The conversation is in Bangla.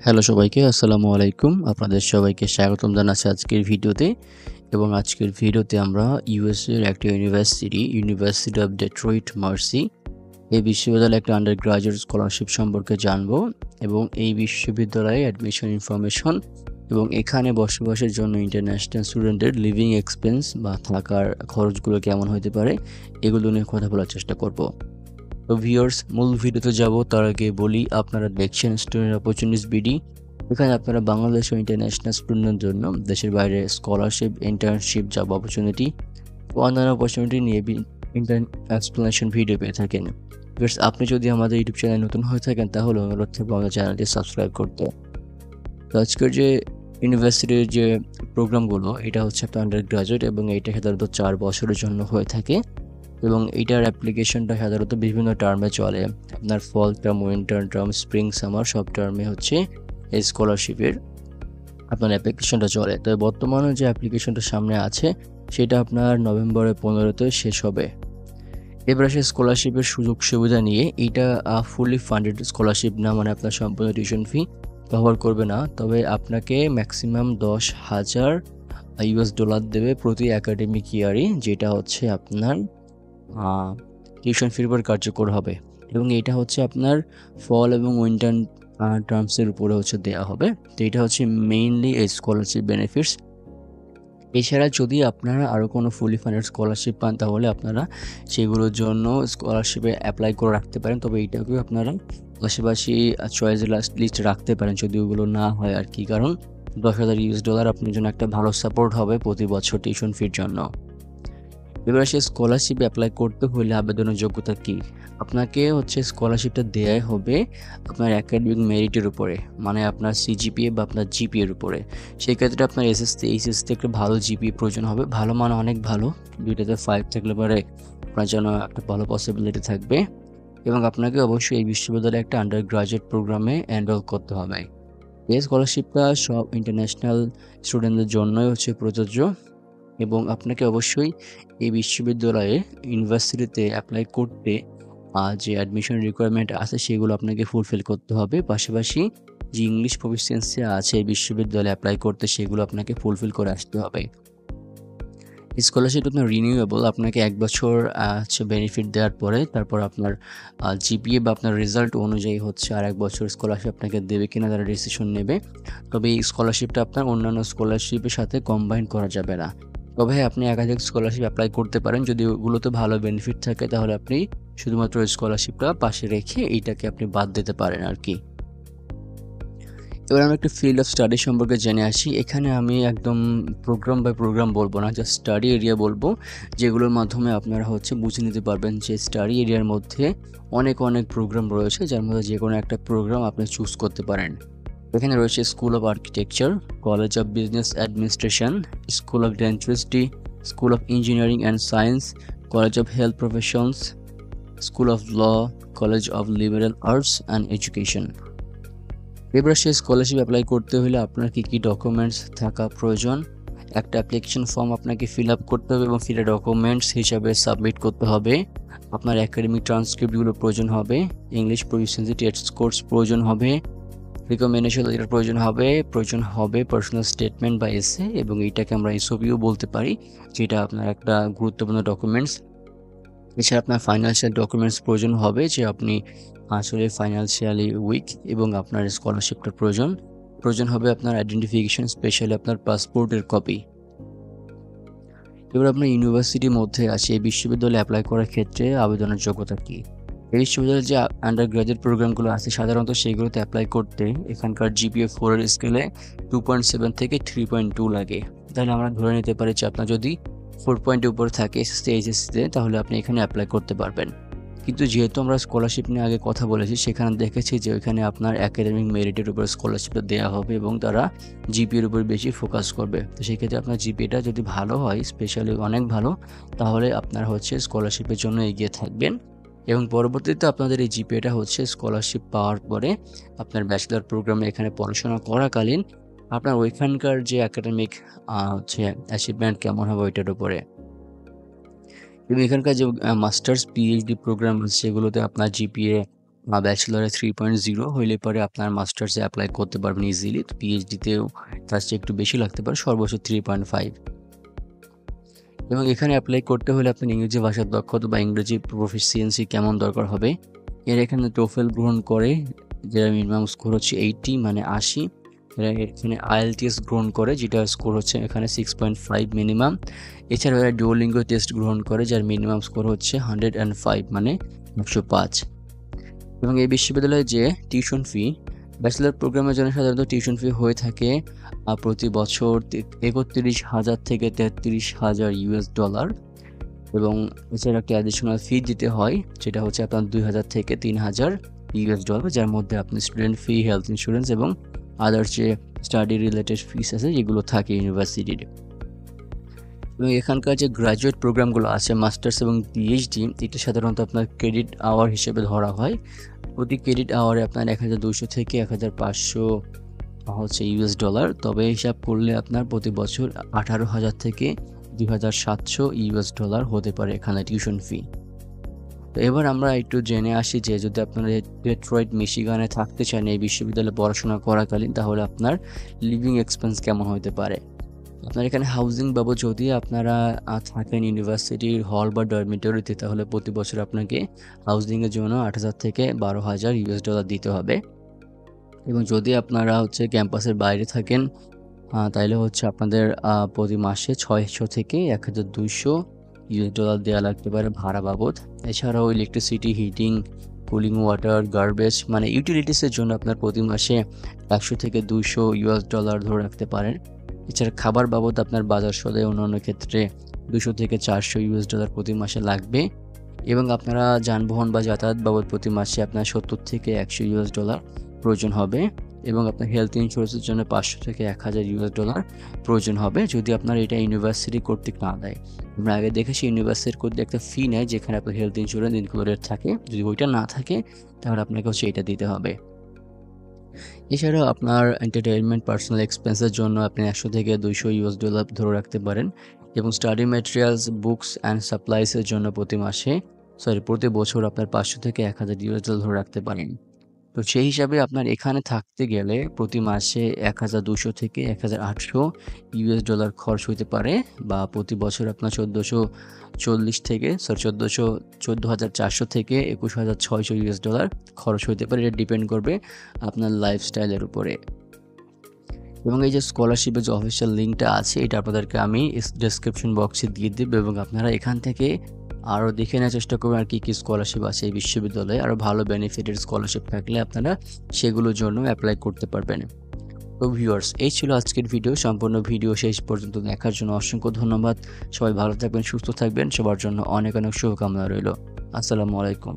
হ্যালো সবাইকে, আসসালামু আলাইকুম। আপনাদের সবাইকে স্বাগতম জানাচ্ছি আজকের ভিডিওতে। এবং আজকের ভিডিওতে আমরা ইউএসএর একটা ইউনিভার্সিটি অফ ডেট্রয়েট মার্সি এই বিশ্ববিদ্যালয়ে একটা আন্ডার গ্রাজুয়েট স্কলারশিপ সম্পর্কে জানবো এবং এই বিশ্ববিদ্যালয়ে অ্যাডমিশন ইনফরমেশন এবং এখানে বসবাসের জন্য ইন্টারন্যাশনাল স্টুডেন্টের লিভিং এক্সপেন্স বা থাকার খরচগুলো কেমন হতে পারে এগুলো নিয়ে কথা বলার চেষ্টা করব। তো ভিউয়ার্স, মূল ভিডিওতে যাব তার আগে বলি আপনারা দেখছেন স্টুডেন্ট অপরচুনিটিস বিডি। এখানে আপনারা বাংলাদেশ ও ইন্টারন্যাশনাল স্টুডেন্টের জন্য দেশের বাইরে স্কলারশিপ, ইন্টার্নশিপ, জব অপরচুনিটি ও অন্যান্য অপরচুনিটি নিয়ে এক্সপ্লেনেশন ভিডিও পেয়ে থাকেন। ভিউয়ার্স, আপনি যদি আমাদের ইউটিউব চ্যানেল নতুন হয়ে থাকেন তাহলে অনুরোধ থাকবে আমাদের চ্যানেলটি সাবস্ক্রাইব করতে। তো আজকের যে ইউনিভার্সিটির যে প্রোগ্রামগুলো এটা হচ্ছে আপনার আন্ডার গ্রাজুয়েট এবং এইটা সাধারণত 4 বছরের জন্য হয়ে থাকে এবং এইটার অ্যাপ্লিকেশনটা সাধারণত বিভিন্ন টার্মে চলে। আপনার fall term, winter term, spring, summer সব টার্মে হচ্ছে এই স্কলারশিপের আপনার অ্যাপ্লিকেশনটা চলে। তো বর্তমানে যে অ্যাপ্লিকেশনটা সামনে আছে সেটা আপনার নভেম্বরের 15তে শেষ হবে। এবার আসে স্কলারশিপের সুযোগ সুবিধা নিয়ে। এইটা ফুলি ফান্ডেড স্কলারশিপ না, মানে আপনার সম্পূর্ণ টিউশন ফি কভার করবে না, তবে আপনাকে ম্যাক্সিমাম $10,000 দেবে প্রতি একাডেমিক ইয়ারে, যেটা হচ্ছে আপনার টিউশন ফির উপর কার্যকর হবে এবং এটা হচ্ছে আপনার ফল এবং উইন্টার টার্মসের উপরে হচ্ছে দেওয়া হবে। তো এটা হচ্ছে মেইনলি এই স্কলারশিপ বেনিফিটস। এছাড়া যদি আপনারা আরও কোনো ফুলি ফান্ডেড স্কলারশিপ পান তাহলে আপনারা সেগুলোর জন্য স্কলারশিপে অ্যাপ্লাই করে রাখতে পারেন, তবে এইটাকেও আপনারা পাশাপাশি চয়েসের লিস্ট রাখতে পারেন যদি ওগুলো না হয় আর কি। কারণ $10,000 আপনার জন্য একটা ভালো সাপোর্ট হবে প্রতি বছর টিউশন ফির জন্য। এবার সে স্কলারশিপ অ্যাপ্লাই করতে হলে আবেদনের যোগ্যতা কি? আপনাকে হচ্ছে স্কলারশিপটা দেয়াই হবে আপনার একাডেমিক মেরিটের উপরে, মানে আপনার সিজিপিএ বা আপনার জিপিএর উপরে। সেই ক্ষেত্রে আপনার এসএসসি, এইচএসসিতে একটা ভালো জিপিএ প্রয়োজন হবে। ভালো মানে অনেক ভালো, দুইটাতে 5 থাকলে পরে আপনার জন্য একটা ভালো পসিবিলিটি থাকবে এবং আপনাকে অবশ্যই এই বিশ্ববিদ্যালয়ে একটা আন্ডার গ্রাজুয়েট প্রোগ্রামে এনরোল করতে হবে। এই স্কলারশিপটা সব ইন্টারন্যাশনাল স্টুডেন্টদের জন্যই হচ্ছে প্রযোজ্য এবং আপনাকে অবশ্যই এই বিশ্ববিদ্যালয়ে ইউনিভার্সিটিতে অ্যাপ্লাই করতে যে অ্যাডমিশন রিকোয়ারমেন্ট আছে সেগুলো আপনাকে ফুলফিল করতে হবে। পাশাপাশি যে ইংলিশ প্রফিসিয়েন্সি আছে এই বিশ্ববিদ্যালয়ে অ্যাপ্লাই করতে সেগুলো আপনাকে ফুলফিল করে আসতে হবে। স্কলারশিপ আপনার রিনিউয়েবল, আপনাকে 1 বছর হচ্ছে বেনিফিট দেওয়ার পরে তারপর আপনার জিপিএ বা আপনার রেজাল্ট অনুযায়ী হচ্ছে আর 1 বছর স্কলারশিপ আপনাকে দেবে কিনা তারা ডিসিশন নেবে। তবে এই স্কলারশিপটা আপনার অন্যান্য স্কলারশিপের সাথে কম্বাইন করা যাবে না। তবে হ্যাঁ, আপনি একাধিক স্কলারশিপ অ্যাপ্লাই করতে পারেন। যদি ওগুলোতে ভালো বেনিফিট থাকে তাহলে আপনি শুধুমাত্র স্কলারশিপটা পাশে রেখে এইটাকে আপনি বাদ দিতে পারেন আর কি। এবার আমরা একটু ফিল্ড অফ স্টাডি সম্পর্কে জেনে আসি। এখানে আমি একদম প্রোগ্রাম বাই প্রোগ্রাম বলবো না, জাস্ট স্টাডি এরিয়া বলবো, যেগুলোর মাধ্যমে আপনারা হচ্ছে বুঝে নিতে পারবেন যে স্টাডি এরিয়ার মধ্যে অনেক প্রোগ্রাম রয়েছে, যার মধ্যে যে কোনো একটা প্রোগ্রাম আপনি চুজ করতে পারেন। এখানে রয়েছে school of architecture, college of business administration, school of dentistry, school of engineering and science, college of health professions, school of law, college of liberal arts and education. এবার সেই স্কলারশিপ অ্যাপ্লাই করতে হলে আপনার কী ডকুমেন্টস থাকা প্রয়োজন? একটা অ্যাপ্লিকেশন ফর্ম আপনাকে ফিল আপ করতে হবে এবং ফিল ডকুমেন্টস হিসাবে সাবমিট করতে হবে। আপনার একাডেমিক ট্রান্সক্রিপ্টগুলো প্রয়োজন হবে, ইংলিশ প্রফিসিয়েন্সি টেস্ট কোর্স প্রয়োজন হবে, রিকমেন্ডেশন লেটার প্রয়োজন হবে পার্সোনাল স্টেটমেন্ট বা এসে, এবং এইটাকে আমরা এসওপিও বলতে পারি, যেটা আপনার একটা গুরুত্বপূর্ণ ডকুমেন্টস। এছাড়া আপনার ফাইন্যান্সিয়াল ডকুমেন্টস প্রয়োজন হবে, যে আপনি আসলে ফাইন্যান্সিয়ালি উইক এবং আপনার স্কলারশিপটা প্রয়োজন হবে আপনার আইডেন্টিফিকেশন, স্পেশালি আপনার পাসপোর্টের কপি। এবার আপনার ইউনিভার্সিটির মধ্যে আছে এই বিশ্ববিদ্যালয়ে অ্যাপ্লাই করার ক্ষেত্রে আবেদনের যোগ্যতা কী? এই বিশ্ববিদ্যালয়ের যে আন্ডার গ্রাজুয়েট প্রোগ্রামগুলো আছে সাধারণত সেইগুলোতে অ্যাপ্লাই করতে এখানকার জিপিএ 4 এর স্কেলে 2.7 থেকে 3.2 লাগে। তাহলে আমরা ধরে নিতে পারি যে আপনার যদি 4 পয়েন্টের উপর থাকে এসএসসি, এইচএসসিতে, তাহলে আপনি এখানে অ্যাপ্লাই করতে পারবেন। কিন্তু যেহেতু আমরা স্কলারশিপ নিয়ে আগে কথা বলেছি, সেখানে দেখেছি যে ওইখানে আপনার একাডেমিক মেরিটের উপর স্কলারশিপটা দেওয়া হবে এবং তারা জিপিএর উপর বেশি ফোকাস করবে। তো সেক্ষেত্রে আপনার জিপিএটা যদি ভালো হয়, স্পেশালি অনেক ভালো, তাহলে আপনার হচ্ছে স্কলারশিপের জন্য এগিয়ে থাকবেন এবং পরবর্তীতে আপনাদের এই জিপিএটা হচ্ছে স্কলারশিপ পাওয়ার পরে আপনার ব্যাচেলর প্রোগ্রামে এখানে পড়াশোনা করাকালীন আপনার ওইখানকার যে একাডেমিক হচ্ছে অ্যাচিভমেন্ট কেমন হবে ওইটার উপরে। এবং এখানকার যে মাস্টার্স পিএইচডি প্রোগ্রাম সেগুলোতে আপনার জিপিএ ব্যাচেলরে 3.0 হইলে পরে আপনার মাস্টার্সে অ্যাপ্লাই করতে পারবেন ইজিলি। তো পিএইচডিতেও তার চেয়ে একটু বেশি লাগতে পারে, সর্বোচ্চ 3.5। এবং এখানে অ্যাপ্লাই করতে হলে আপনার ইংরেজি ভাষার দক্ষতা বা ইংরেজি প্রফিসিয়েন্সি কেমন দরকার হবে। এরা এখানে টোফেল গ্রহণ করে, যেটা মিনিমাম স্কোর হচ্ছে 80 মানে 80। এরা এখানে আইএলটিএস গ্রহণ করে, যেটা স্কোর হচ্ছে এখানে 6.5 মিনিমাম। এছাড়াও এরা ডুওলিঙ্গো টেস্ট গ্রহণ করে, যার মিনিমাম স্কোর হচ্ছে 105 মানে 105। এবং এই বিশ্ববিদ্যালয়ে যে টিউশন ফি, ব্যাচেলর প্রোগ্রামের জন্য সাধারণত টিউশন ফি হয়ে থাকে প্রতি বছর 31,000 থেকে 33,000 ইউএস ডলার। এবং এছাড়া একটা অ্যাডিশনাল ফি দিতে হয়, যেটা হচ্ছে আপনার 2,000 থেকে 3,000 ইউএস ডলার, যার মধ্যে আপনি স্টুডেন্ট ফি, হেলথ ইন্স্যুরেন্স এবং আদার্স যে স্টাডি রিলেটেড ফিস আছে যেগুলো থাকে ইউনিভার্সিটির। এবং এখানকার যে গ্র্যাজুয়েট প্রোগ্রামগুলো আছে মাস্টার্স এবং পিএইচডি, এটা সাধারণত আপনার ক্রেডিট আওয়ার হিসেবে ধরা হয়। প্রতি ক্রেডিট আওয়ারে আপনার 1,200 থেকে 1,500 হচ্ছে ইউএস ডলার। তবে হিসাব করলে আপনার প্রতি বছর 18,000 থেকে 2,700 ইউএস ডলার হতে পারে এখানে টিউশন ফি। তো এবার আমরা একটু জেনে আসি যে যদি আপনারা ডেট্রয়েট মিশিগানে থাকতে চান এই বিশ্ববিদ্যালয়ে পড়াশোনা করাকালীন, তাহলে আপনার লিভিং এক্সপেন্স কেমন হতে পারে। আপনার এখানে হাউজিং বাবদ যদি আপনারা থাকেন ইউনিভার্সিটির হল বা ডরমিটরিতে, তাহলে প্রতি বছর আপনাকে হাউজিংয়ের জন্য 8,000 থেকে 12,000 ইউএস ডলার দিতে হবে। এবং যদি আপনারা হচ্ছে ক্যাম্পাসের বাইরে থাকেন, তাইলে হচ্ছে আপনাদের প্রতি মাসে 600 থেকে 1,200 ইউএস ডলার দেওয়া লাগতে পারে ভাড়া বাবদ। এছাড়াও electricity, heating, cooling water, garbage মানে ইউটিলিটিসের জন্য আপনার প্রতি মাসে 100 থেকে 200 ইউএস ডলার ধরে রাখতে পারেন। এছাড়া খাবার বাবদ আপনার বাজার সদাই অন্যান্য ক্ষেত্রে 200 থেকে 400 ইউএস ডলার প্রতি মাসে লাগবে। এবং আপনারা যানবাহন বা যাতায়াত বাবদ প্রতি মাসে আপনার 70 থেকে 100 ইউএস ডলার প্রয়োজন হবে। এবং আপনার হেলথ ইন্স্যুরেন্সের জন্য 500 থেকে 1,000 ইউএস ডলার প্রয়োজন হবে, যদি আপনার এটা ইউনিভার্সিটি কর্তৃক না দেয়। আমরা আগে দেখেছি ইউনিভার্সিটি কর্তৃক একটা ফি নেয়, যেখানে আপনার হেলথ ইন্স্যুরেন্স ইনক্লুডেড থাকে। যদি ওইটা না থাকে তাহলে আপনাকে হচ্ছে এটা দিতে হবে। এছাড়াও আপনার এন্টারটেইনমেন্ট, পার্সোনাল এক্সপেন্সের জন্য আপনি 100 থেকে 200 ইউএস ডলার ধরে রাখতে পারেন। এবং স্টাডি ম্যাটেরিয়ালস, বুকস অ্যান্ড সাপ্লাইসের জন্য প্রতি বছর আপনার 500 থেকে 1,000 ইউএস ডলার ধরে রাখতে পারেন। তো সেই হিসাবে আপনার এখানে থাকতে গেলে প্রতি মাসে 1,200 থেকে 1,800 ইউএস ডলার খরচ হতে পারে, বা প্রতি বছর আপনার 14,400 থেকে 21,600 ইউএস ডলার খরচ হতে পারে। এটা ডিপেন্ড করবে আপনার লাইফস্টাইলের উপরে। এবং এই যে স্কলারশিপের যে অফিসিয়াল লিঙ্কটা আছে, এটা আপনাদেরকে আমি ডেসক্রিপশন বক্সে দিয়ে দেবো, এবং আপনারা এখান থেকে আরও দেখে নেওয়ার চেষ্টা করবেন আর কী কী স্কলারশিপ আছে এই বিশ্ববিদ্যালয়ে। আরও ভালো বেনিফিটের স্কলারশিপ থাকলে আপনারা সেগুলোর জন্য অ্যাপ্লাই করতে পারবেন। তো ভিউয়ার্স, এই ছিল আজকের ভিডিও। সম্পূর্ণ ভিডিও শেষ পর্যন্ত দেখার জন্য অসংখ্য ধন্যবাদ। সবাই ভালো থাকবেন, সুস্থ থাকবেন, সবার জন্য অনেক অনেক শুভকামনা রইল। আসসালামু আলাইকুম।